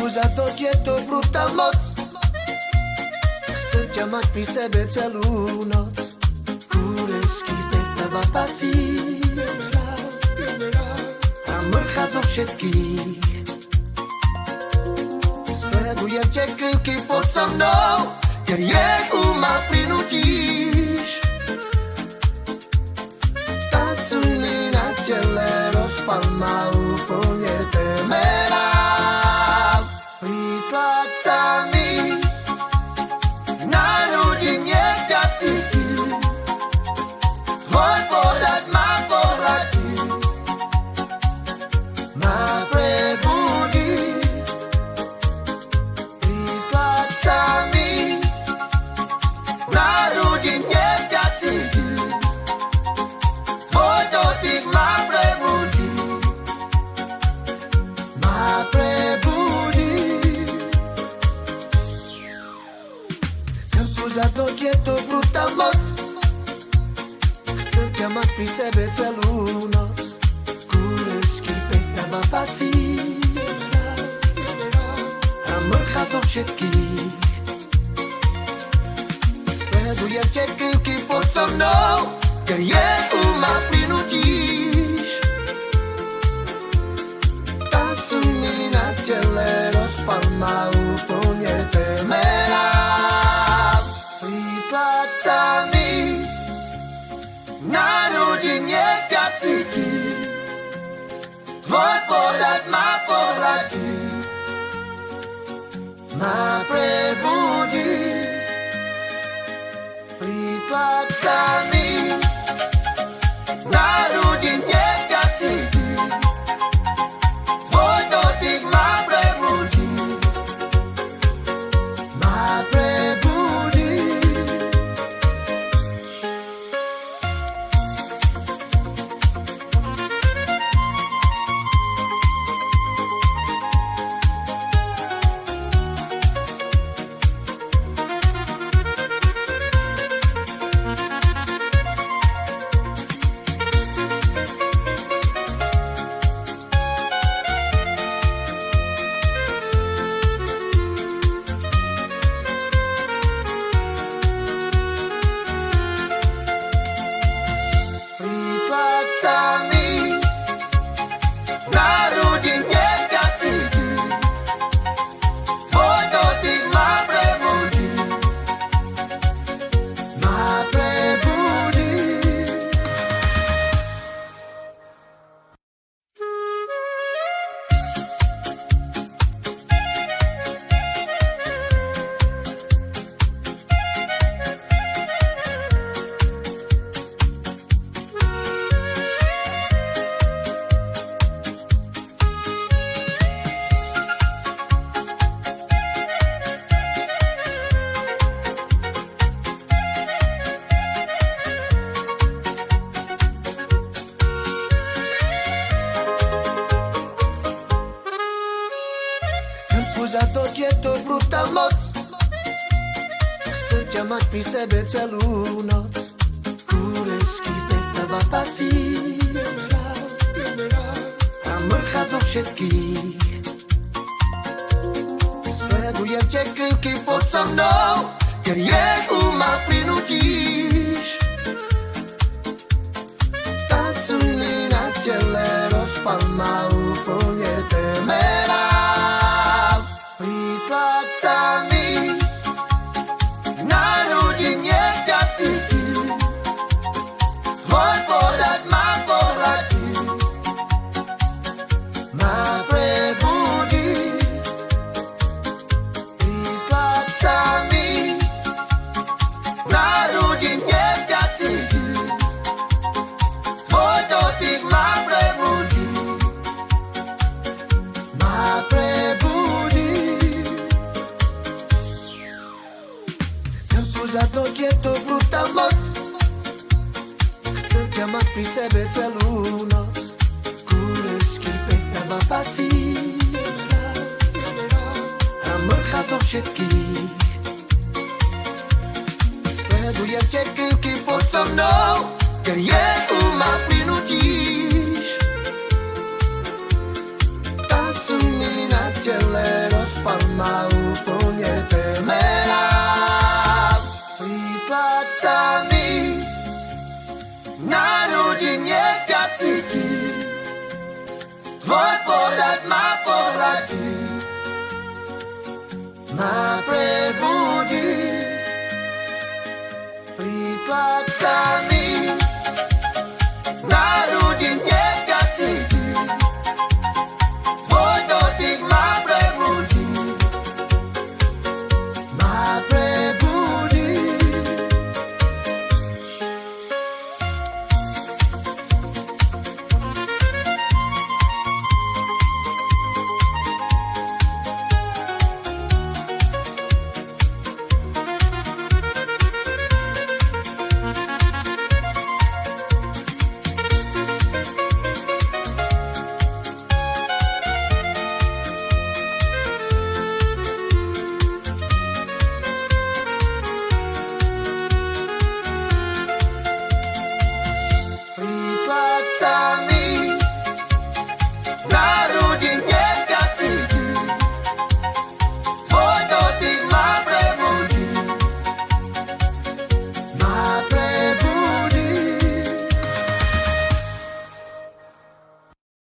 za to, je to brutál moc. Chcem ťa mať pri sebe celú noc. Kúrevský petava pasí a mrcha zo všetkých. Sledujem te krivky pod so mnou, keď rieku ma prinútíš. Tancuj mi na tele, rozpal ma úplne temerám. Príklad sa mi na ľudí nech ťa cítim. Tvoj pohľad ma pohľadí, ma prebudí. Príklad sa mi na ľudí nech ťa cítim. Tvoj dotyk ma prebudí, ma prebudí. Chcem pozadnúť, je to brutál moc. Chcem ťa mať pri sebe celú noc. Kúrevský petava pasí a mrcha zo všetkých. Sledujem te krivky pod so mnou, keď rieku ma prinútíš. Tancuj mi na tele, rozpal ma úplne temerám. Príklad sa mi na ľudí nech ťa cítim. Tvoj pohľad ma pohľadí, ma prebudí. Príklad sa mi na ľudí nech ťa cítim. Tvoj dotyk ma prebudí, ma prebudí. Príklad sa mi na ľudí nech ťa cítim. Tvoj dotyk ma prebudí, ma prebudí. Chcem pozadnúť, je to brutál moc. Chcem ťa mať pri sebe celú noc. Kúrevský petava pasí a mrcha zo všetkých. Sledujem te krivky pod so mnou, keď rieku ma prinútíš. Tancuj mi na tele, rozpal ma úplne temerám. Príklad sa mi na ľudí nech ťa cítim. Tvoj pohľad ma pohľadí, ma prebudí. Príklad sa mi na ľudí nech ťa cítim. Tvoj dotyk ma prebudí, ma prebudí. Chcem pozadnúť, je to brutál moc. Chcem ťa mať pri sebe celú noc. Kúrevský petava pasí a mrcha zo všetkých. Sledujem te krivky pod so mnou, keď rieku ma prinútíš. Tancuj mi na tele, rozpal ma poradí. Má pre